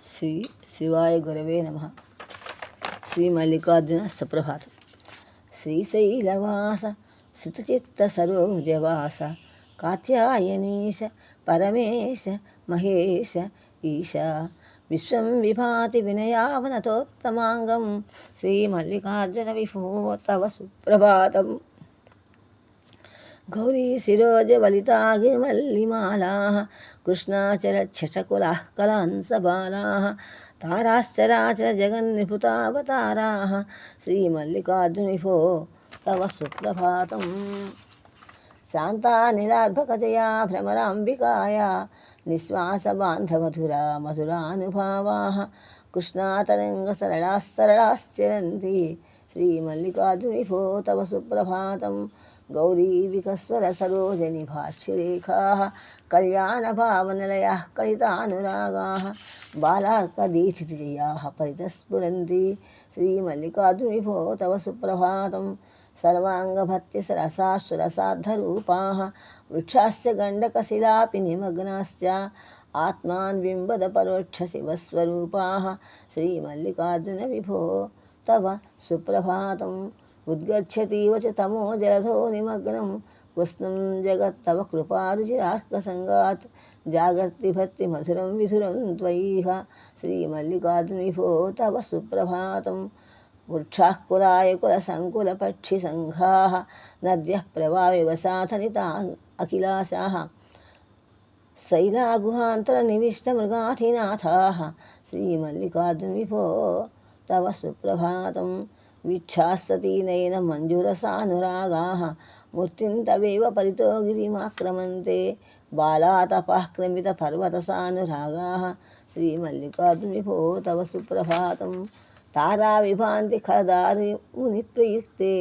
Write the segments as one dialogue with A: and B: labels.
A: శ్రీ శివాయ గురవే నమః. శ్రీ మల్లికార్జున సుప్రభాతం. శ్రీశైలవాస శ్రుతచిత్త సరోజవాస కాత్యాయనీశ పరమేశ మహేశ ఈశ విశ్వం విభాతి వినయావనతోత్తమాంగం శ్రీ మల్లికార్జున విభో తవ సుప్రభాతం. గౌరీ శిరోజవలితాగిరిమల్లిమాలాः కృష్ణాచలచ్చటకులాः కలాంసబాలాः తారాశ్చరాచర జగన్నిభృతావతారాः శ్రీమల్లికార్జునిభో తవ సుప్రభాతం. శాంతానిలార్భకజయా భ్రమరాంబికాయా నిశ్వాసబాంధమధురా మధురానుభావాः కృష్ణాతరంగసరళాः సరళాశ్చరంతి శ్రీమల్లికార్జునిభో తవ సుప్రభాతం. గౌరీ వికస్వర సరోజని భాష్యరేఖాः కళ్యాణభావనిలయాः కలితానురాగాः బాలార్కదీధిజయాः పరితస్ఫురంతి శ్రీమల్లికార్జునిభో తవ సుప్రభాతం. సర్వాంగభక్తిసరసాశ్వరసాద్ధరూపాः వృక్షాశ్చ గండకశిలాపి నిమగ్నాశ్చ ఆత్మాన్ బింబద పరోక్ష శివస్వరూపాः శ్రీమల్లికార్జున విభో తవ సుప్రభాతం. ఉద్గచ్చతీవ చ తమో జలధో నిమగ్నం కృష్ణం జగత్తవ కృపారుచిరార్కసంగాత్ జాగర్తి భక్తి మధురం విధురం త్వయిహ శ్రీమల్లికార్జునిభో తవ సుప్రభాతం. వృక్షాః కులాయ కులసంకులపక్షిసంఘాः నద్యః ప్రవావివ సాధనితా అఖిలాశాः శైలాగుహాంతరనివిష్టమృగాధినాథాः శ్రీమల్లికార్జునిభో తవ సుప్రభాతం. వీక్షాస్తీనైన మంజురసానురాగాः మూర్తిం తవేవ పరితో గిరిమాక్రమంతే బాలాతపాక్రమిత పర్వతసానురాగాः శ్రీమల్లికార్జునిభో తవ సుప్రభాతం. తారావిభాంతి ఖదారి మునిప్రయుక్తే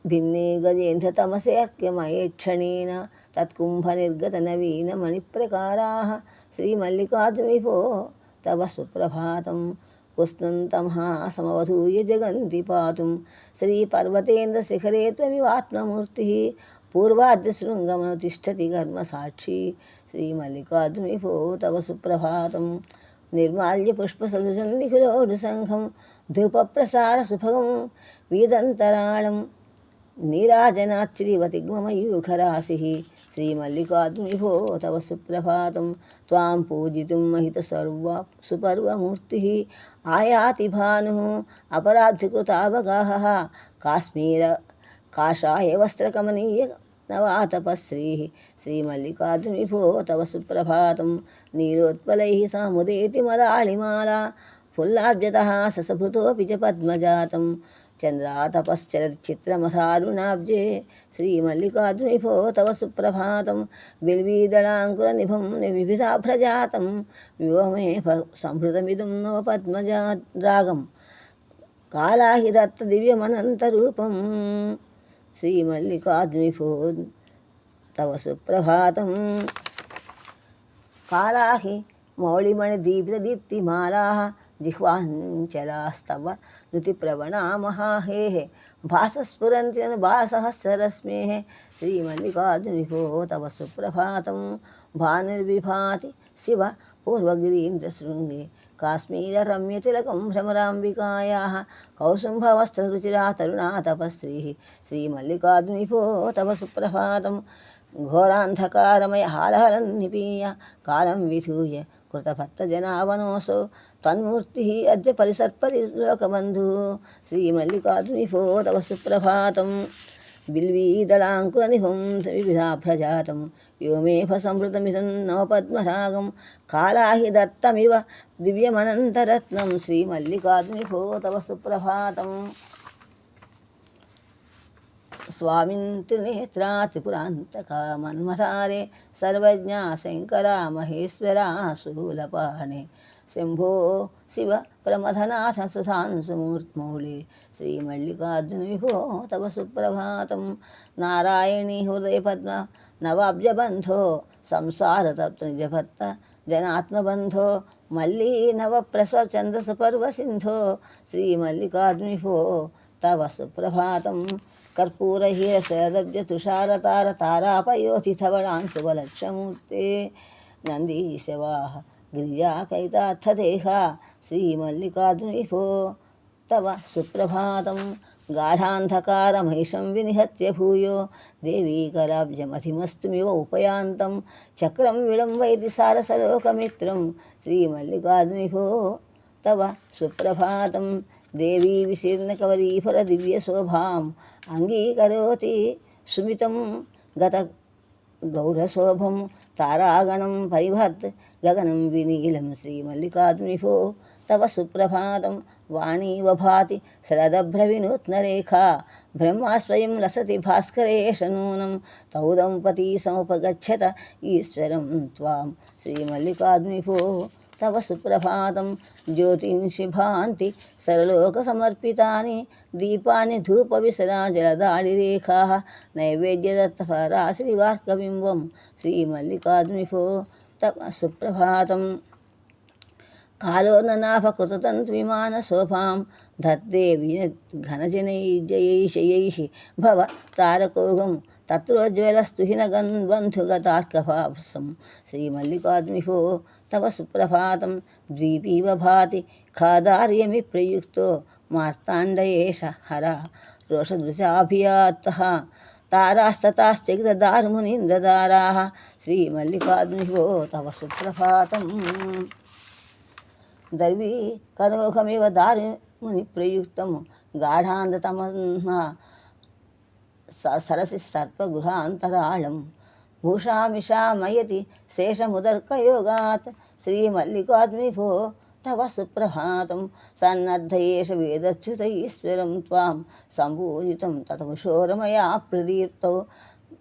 A: భిన్నే గజేంద్రతమసే అర్క్యమయేక్షణేన తత్కుంభనిర్గత నవీన మణిప్రకారాः శ్రీమల్లికార్జునిభో తవ సుప్రభాతం. కృష్ణం తమః సమవధూయ జగంతి పాతుం శ్రీపర్వతేంద్రశిఖరే త్వమివాత్మమూర్తిः పూర్వాద్రిశృంగమను తిష్టతి కర్మసాక్షి శ్రీమల్లికార్జునిభో తవ సుప్రభాతం. నిర్మాల్య పుష్పసదృశం నిఖిలోడుసంఘం ధూపప్రసార సుభగం వీదంతరాళం నీరాజనాశ్రీవతిగ్మమయూఖరాశిः శ్రీమల్లికార్జునిభో తవ సుప్రభాతం. త్వాం పూజితుం మహిత సుపర్వమూర్తిः ఆయాతి భానుః అపరాధికృతావగాహः కాశ్మీర కాషాయ వస్త్రకమనీయ నవాతపశ్రీः శ్రీమల్లికార్జునిభో తవ సుప్రభాతం. నీలోత్పలైः సాముదేతి మదాళిమాలా ఫుల్లాబ్జతః ససభృతోऽపి చ పద్మజాతం చంద్రాతపశ్చరతి చిత్రమథారుణాబ్జే శ్రీమల్లికార్జునిభో తవ సుప్రభాతం. బిల్వీదళాంకురనిభం వివిధాభ్రజాతం వివమే సంహృతమిదం నవపద్మజారాగం కాళాహి దత్త దివ్యమనంతరూపం శ్రీమల్లికార్జునిభో తవ సుప్రభాతం. కాళాహి మౌళిమణిదీప్తదీప్తిమాలాः జిహ్వాంచలాస్తవ నృతిప్రవణామహాహేः భాసస్ఫురంతి భాసహస్రరశ్మేः శ్రీమల్లికార్జునిభో తవ సుప్రభాతం. భానుర్విభాతి శివ పూర్వగిరీంద్రశృంగే కాశ్మీరరమ్యతిలకం భ్రమరాంబికాయాः కౌసుంభవస్త్రరుచిరా తరుణా తపశ్రీः శ్రీమల్లికార్జునిభో తవ సుప్రభాతం. ఘోరాంధకారమయ హాలహలం నిపీయ కాలం విధూయ కృతభక్తజనావనోసో తన్మూర్తిः అద్య పరిసర్పరిలోకబంధుः శ్రీమల్లికార్జునిభో తవ సుప్రభాతం. బిల్వీదళాంకురనిభం వివిధాభ్రజాతం వ్యోమేభ సంవృతమిదం నవపద్మరాగం కాళాహి దత్తమివ దివ్యమనంతరత్నం శ్రీమల్లికార్జునిభో తవ సుప్రభాతం. స్వామిన్ త్రినేత్రా త్రిపురాంతకా మన్మథారే సర్వజ్ఞా శంకరా మహేశ్వరా శూలపాణే శంభో శివ ప్రమథనాథ సుధాంశుమూర్త్మౌళి శ్రీమల్లికార్జునిభో తవ సుప్రభాతం. నారాయణీ హృదయపద్మ నవాబ్జబంధో సంసారతప్త నిజభత్త జనాత్మబంధో మల్లీ నవప్రస్వచంద్రసుపర్వసింధో శ్రీమల్లికార్జునిభో తవ సుప్రభాతం. కర్పూరహీరశరదబ్జతుషారతార తారాపయోధితవళాంశువలక్షమూర్తే నందీశవాహ గిరిజాకైతార్థదేహా శ్రీమల్లికార్జున విభో తవ సుప్రభాతం గాఢాంధకారమహిషం వినిహత్య భూయో దేవీకరాబ్జమధిమస్తుమివ ఉపయాంతం చక్రం విడంబైతి సారసలోకమిత్రం శ్రీమల్లికార్జున విభో తవ సుప్రభాతం దేవీ విశీర్ణకవరీఫల దివ్యశోభాం అంగీకరోతి సుమితం గత గౌరశోభం తారాగణం పరిభత్ గగనం వినీలం శ్రీమల్లికార్జున విభో తవ సుప్రభాతం వాణీవ భాతి శరదభ్రవినూత్నరేఖా బ్రహ్మా స్వయం లసతి భాస్కరేష నూనం తౌ దంపతీ సముపగచ్చత ఈశ్వరం త్వాం శ్రీమల్లికార్జున విభో తవ సుప్రభాతం జ్యోతింషి భాంతి సర్వలోకసమర్పితాని దీపాని ధూపవిసరాజలదాడిరేఖా నైవేద్యదత్తపరా శ్రీవార్కబింబం శ్రీమల్లికార్జున విభో తవ సుప్రభాతం కాలోననాభకృతతంత్విమానశోభాం ధత్తే ఘనజనైర్జయైషయైः భవ తారకోగం తత్రోజ్వలస్తుహినగన్ బంధుగతార్కభాసం శ్రీమల్లికార్జున విభో తవ సుప్రభాతం ద్వీపీవ భాతి ఖాదార్యమి ప్రయుక్తో మార్తాండయేష హర రోషదృశాభియాత్తః తారాస్తతాశ్చకితదారుమునీంద్రదారాः శ్రీమల్లికార్జున విభో తవ సుప్రభాతం దర్వీ కరోఖమివ దారుముని ప్రయుక్తం గాఢాంధతమహ సరసి సర్పగృహాంతరాళం భూషామిషామయతి శేషముదర్కయోగాత్ శ్రీమల్లికార్జున విభో తవ సుప్రభాతం సన్నద్ధయేష వేదచ్యుతైశ్వరం త్వాం సంపూజితం తతముషోరమయా ప్రదీప్తౌ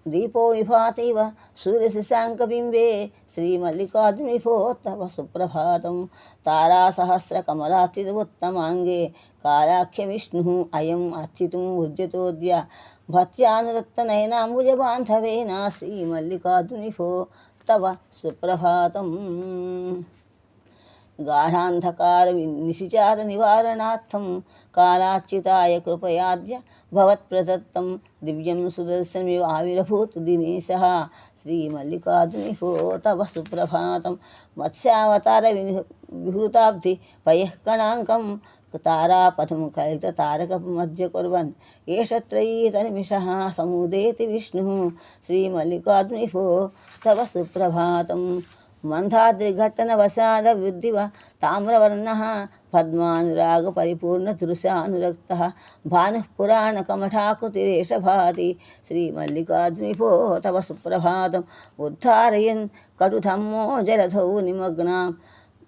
A: దీపో విభాతైవ సూర్యశశాంకబింబే శ్రీమల్లికార్జున విభో తవ సుప్రభాతం తారాసహస్రకమలార్చితముత్తమాంగే కాలాఖ్య విష్ణుః అయం అర్చితుం భుజ్యతోద్య భక్త్యానురక్తనయనాంబుజబాంధవేన శ్రీమల్లికార్జున విభో తవ సుప్రభాతం గాఢాంధకార నిశిచార నివారణార్థం కాలార్చితాయ కృపయాద్య భవత్ప్రదత్తం దివ్యం సుదర్శనమివ ఆవిర్భూత్ దినేశः శ్రీమల్లికార్జున విభో తవ సుప్రభాతం మత్స్యావతార విహృతాబ్ధి పయఃకణాంకం తారాపథం కలిత తారకమధ్య కుర్వన్ ఏష త్రయీతనిమిషः సముదేతి విష్ణుః శ్రీమల్లికార్జున విభో తవ సుప్రభాతం మందాద్రిఘట్టనవశాద వృద్ధివ తామ్రవర్ణः పద్మానురాగ పరిపూర్ణదృశానురక్తः భానుః పురాణకమఠాకృతిరేష భాతి శ్రీమల్లికార్జున విభో తవ సుప్రభాతం ఉద్ధారయన్ కటుధమ్మో జలధౌ నిమగ్నాం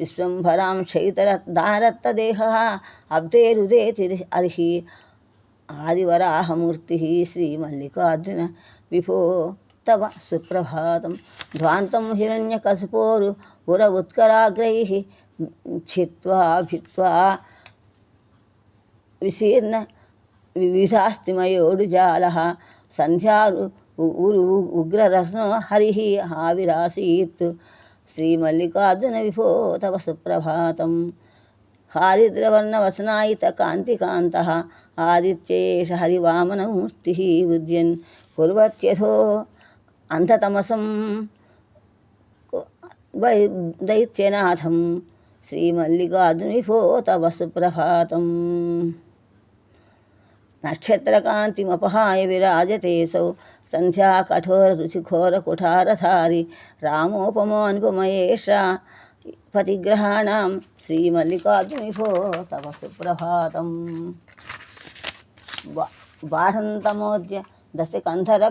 A: విశ్వంభరాం శైతరదారత్తదేహः అబ్ధేరుదేతి అర్హి ఆదివరాహమూర్తిः శ్రీమల్లికార్జున విభో తవ సుప్రభాతం ధ్వాంతం హిరణ్యకశిపోరు పుర ఉత్కరాగ్రైః ఛిత్వా భిత్వా విశీర్ణ వివిధాస్తిమయోడుజాలः సంధ్యారు ఉగ్రరసనో హరిః ఆవిరాసీత్ శ్రీమల్లికార్జున విభో తవ సుప్రభాతం హారిద్రవర్ణవసనాయిత కాంతికాంతः ఆదిత్యేష హరివామనమూర్తిः ఉద్యన్ కుర్వత్యథో అంధతమసం దైత్యనాథం శ్రీమల్లికార్జున విభో తవ సుప్రభాతం నక్షత్రకాంతిమపహాయ విరాజతేసౌ సంధ్యా కఠోర రుచిఘోర కుఠారధారి రామోపమానుపమయేష పతిగ్రహాణం శ్రీమల్లికార్జున విభో తవ సుప్రభాతం బాఢంతమోద్య దశకంధర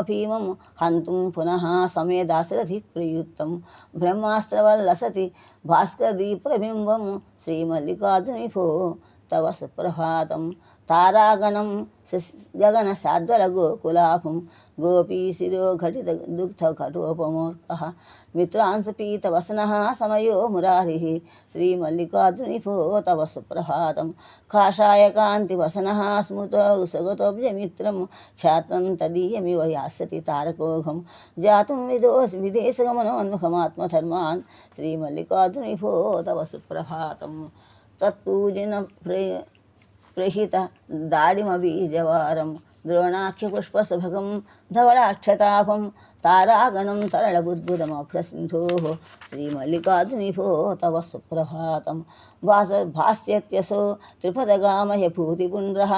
A: భీమం హంతుం పునః సమే దాశరథి ప్రయుక్తం బ్రహ్మాస్త్రవల్లసతి భాస్కరదీప్రబింబం శ్రీమల్లికార్జున విభో తవ సుప్రభాతం తారాగణం గగన శాద్వల గోకులాభం గోపీశిరో ఘటిత దుగ్ధ ఘటోపమూర్ఖః మిత్రాంశపీతవసనः సమయో మురారిः శ్రీమల్లికార్జున విభో తవ సుప్రభాతం కాషాయకాంతివసనः స్మృతో సగతోబ్జమిత్రం ఛాత్రం తదీయమివ యాస్యతి తారకోఘం జాతుం విదేశగమనోన్ముఖమాత్మధర్మాన్ శ్రీమల్లికార్జున విభో తవ సుప్రభాతం తత్పూజన ప్రహిత దాడిమబీజవారం ద్రోణాఖ్యపుష్పసుభగం ధవళాక్షతాభం तारागणं तरलबुद्बुदमभ्रसिन्धोः श्रीमल्लिकार्जुनिभो तव सुप्रभातं भास्यत्यसो त्रिपदगामय भूतिपुण्ड्रः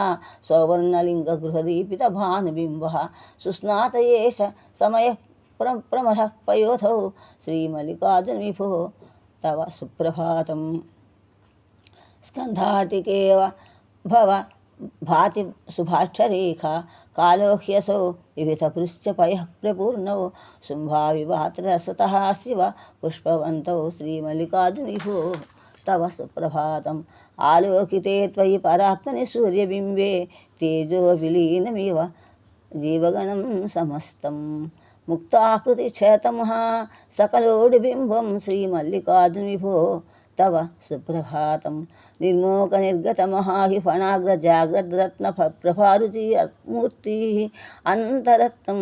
A: सौवर्णलिङ्गगृहदीपितभानुबिम्बः सुस्नातयेश समयः प्रमथः पयोधौ श्रीमल्लिकार्जुनिभो तव सुप्रभातं स्कन्धाटिकेव भव भाति शुभाक्षरेखा कालोह्यसो विविधपृश्च पयः प्रपूर्णौ शुम्भाविवात्रसतः शिव पुष्पवन्तौ श्रीमल्लिकार्जुनिभो तव सुप्रभातम् आलोकिते त्वयि परात्मनि सूर्यबिम्बे तेजो विलीनमिव जीवगणं समस्तं मुक्ताकृतिक्षतमः सकलोडिबिम्बं श्रीमल्लिकार्जुनिभो तव सुप्रभातं निर्मोकनिर्गतमहाहि फणाग्रजाग्रद्रत्नप्रभारुचि मूर्तिः अन्तरत्नं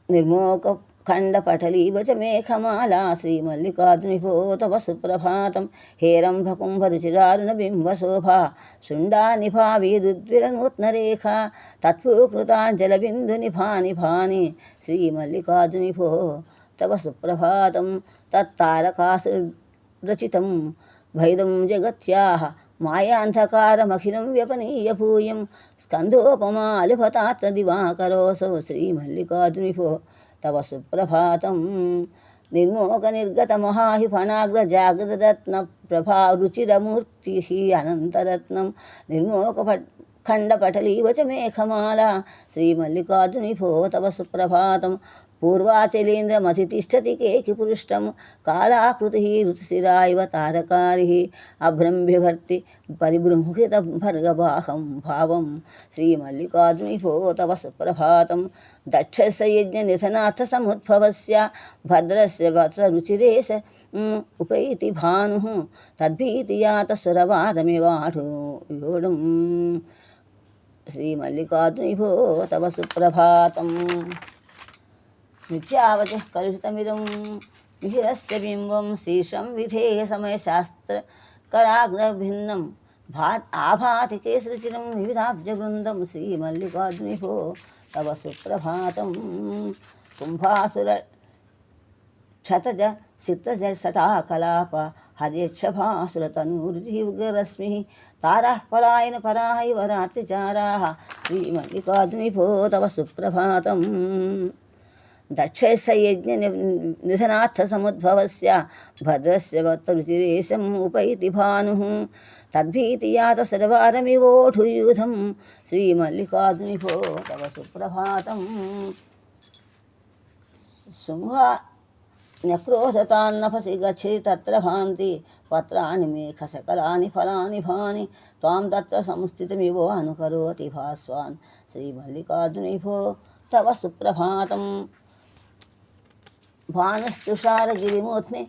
A: निर्मोकखण्डपटलीवच मेघमाला श्रीमल्लिकार्जुनिभो तव सुप्रभातं हेरम्भकुम्भरुचिरारुणबिम्बशोभा शुण्डानिभाविरुद्विरनूत्नरेखा तत्त्वकृताञ्जलबिन्दुनिभानिभानि श्रीमल्लिकार्जुनिभो तव सुप्रभातं तत्तारकासुरचितं भैरं जगत्याः मायान्धकारमखिलं व्यपनीय भूयं स्कन्धोपमालुभतात्तदिवाकरोऽसौ श्रीमल्लिकार्जुनिभो तव सुप्रभातं निर्मोकनिर्गतमहाहि फणाग्रजागृतरत्नप्रभारुचिरमूर्तिः अनन्तरत्नं निर्मोकखण्डपटलीव च मेघमाला श्रीमल्लिकार्जुनिभो तव सुप्रभातं पूर्वाचलेन्द्रमतिष्ठति केकिपुरुष्टं कालाकृतिः ऋतुशिरा इव तारकारिः अभ्रम्भ्यभर्ति परिबृंहितभर्गबाहं भावं श्रीमल्लिकार्जुनिभो तव सुप्रभातं दक्षस्य यज्ञनिधनार्थसमुद्भवस्य भद्रस्य वत्सरुचिरेश उपैति भानुः तद्भीतियातसुरवादमिवाढूयोडं श्रीमल्लिकार्जुनिभो तव सुप्रभातम् नित्यावचः कलुषितमिदं मिहिरस्य बिम्बं शीर्षं विधेय समयशास्त्रकराग्रभिन्नं आभाति केसरिचिरं विविधाब्जवृन्दं श्रीमल्लिकार्जुनिभो तव सुप्रभातं कुम्भासुरक्षतज सिक्तजसटाकलाप हरिक्षभासुरतनूर्जिहुग्ररश्मिः ताराः पलायन पराः इव रात्रिचाराः श्रीमल्लिकार्जुनिभो तव सुप्रभातं दक्षस्य यज्ञनिधनार्थसमुद्भवस्य भद्रस्य वत्सरुचिरेशम् उपैति भानुः तद्भीतियात सर्वारमिवोढुयूधं श्रीमल्लिकार्जुनिभो तव सुप्रभातं शुम्भन्यक्रोधतान्नभसि गच्छति तत्र भान्ति पत्राणि मेघसकलानि फलानि भानि त्वां तत्र संस्थितमिवो अनुकरोति भास्वान् श्रीमल्लिकार्जुनिभो तव सुप्रभातं भानुस्तुषारगिरिमूर्ध्नि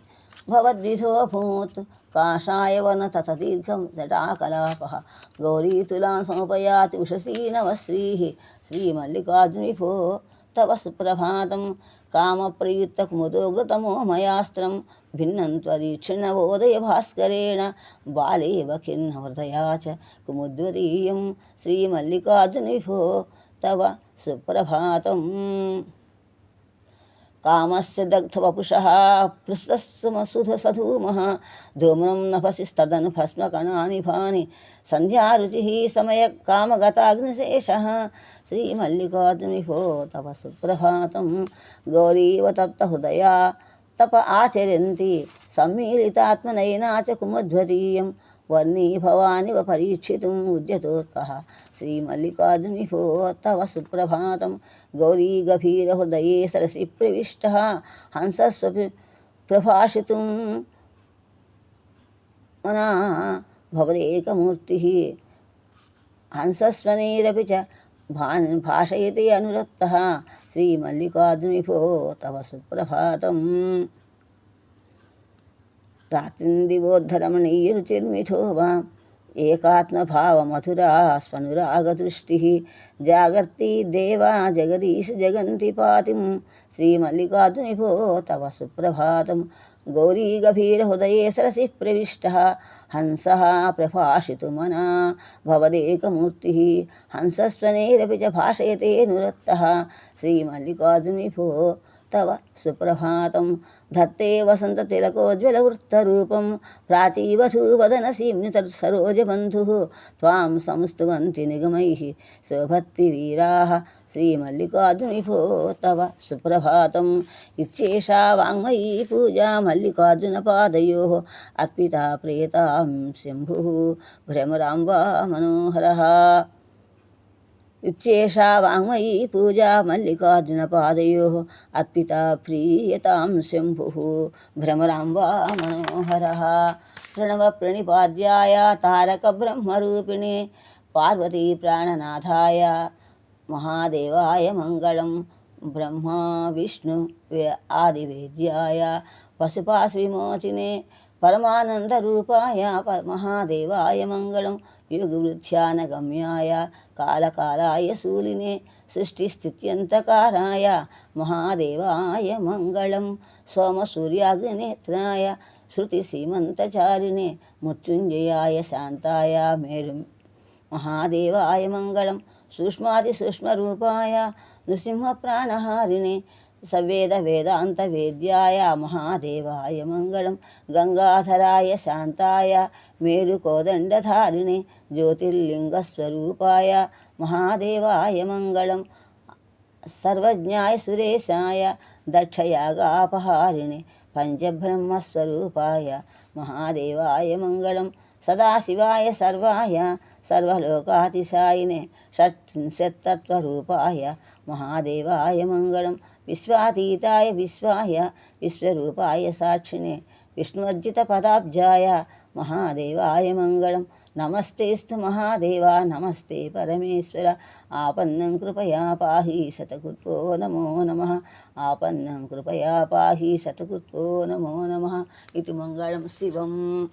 A: भवद्विधोऽभूत् काषायवन तथा दीर्घं जटाकलापः गौरीतुलां समुपयाति उषसी नवश्रीः श्रीमल्लिकार्जुनिभो तव सुप्रभातं कामप्रयुक्तकुमुदोग्रतमो मयास्त्रं भिन्नं त्वरीक्षिणवोदय भास्करेण बालेव खिन्नहृदया च कुमुद्वतीयं श्रीमल्लिकार्जुनिभो तव सुप्रभातम् कामस्य दग्धवपुषः पृष्ठस्सुमसुधसधूमः धूम्रं नभसिस्तदनु भस्मकणानि भानि सन्ध्यारुचिः समयकामगताग्निशेषः श्रीमल्लिकार्जुनिभो तव सुप्रभातं गौरीव तप्तहृदया तप आचरन्ति सम्मीलितात्मनयना च कुमुद्वतीयं वर्णी भवानिव परीक्षितुम् उद्यतोत्कः श्रीमल्लिकार्जुनिभो तव सुप्रभातं गौरी गभीरहृदये सरसि प्रविष्टः हंसस्वपि प्रभाषितुं मना भवदेकमूर्तिः हंसस्वनेरपि च भाषयति अनुरक्तः श्रीमल्लिकार्जुनिभो तव सुप्रभातम् रात्रिन्दिवोद्धरमणीयरुचिर्मिथो वा एकात्मभावमधुरा स्वनुरागदृष्टिः जागर्ति देवा जगदीश जगन्ति पातिं श्रीमल्लिकार्जुनिभो तव सुप्रभातं गौरीगभीरहृदये सरसि प्रविष्टः हंसः प्रभाषितुमना भवदेकमूर्तिः हंसस्वनैरपि च भाषयते नुरक्तः श्रीमल्लिकार्जुनविभो तव सुप्रभातं धत्ते वसन्ततिलकोज्ज्वलवृत्तरूपं प्राचीवधूवदनसीम्नि तत्सरोजबन्धुः त्वां संस्तुवन्ति निगमैः स्वभक्तिवीराः श्रीमल्लिकार्जुनविभो तव सुप्रभातम् इत्येषा वाङ्मयी पूजा मल्लिकार्जुनपादयोः अर्पिता प्रेतां शम्भुः भ्रमराम्बा मनोहरः इत्येषा वाङ्मयी पूजा मल्लिकार्जुनपादयोः अर्पिता प्रीयतां शम्भुः भ्रमराम्बा मनोहरः प्रणवप्रणिपाद्याय तारकब्रह्मरूपिणे पार्वती प्राणनाथाय महादेवाय मङ्गलं ब्रह्मा विष्णु आदिवेद्याय पशुपाशविमोचिने परमानन्दरूपाय महादेवाय मङ्गलं युगवृध्यानगम्याय कालकालाय शूलिने सृष्टिस्थित्यन्तकाराय महादेवाय मङ्गलं सोमसूर्याग्निनेत्राय श्रुतिसीमन्तचारिणे मृत्युञ्जयाय शान्ताय मेरु महादेवाय मङ्गलं सूक्ष्मातिसूक्ष्मरूपाय नृसिंहप्राणहारिणे सवेदवेदान्तवेद्याय महादेवाय मङ्गलं गङ्गाधराय शान्ताय मेरुकोदण्डधारिणे ज्योतिर्लिङ्गस्वरूपाय महादेवाय मङ्गलं सर्वज्ञाय सुरेशाय दक्षयागापहारिणे पञ्चब्रह्मस्वरूपाय महादेवाय मङ्गलं सदाशिवाय सर्वाय सर्वलोकातिशायिने षट्त्रिंशत्तत्त्वरूपाय महादेवाय मङ्गलं विश्वातीताय विश्वाय विश्वरूपाय साक्षिणे विष्णुवर्जितपदाब्जाय महादेवाय मङ्गलं नमस्तेस्तु महादेव नमस्ते परमेश्वर आपन्नं कृपया पाहि शतकृत्वो नमो नमः आपन्नं कृपया पाहि शतकृत्वो नमो नमः इति मङ्गलं शिवम्।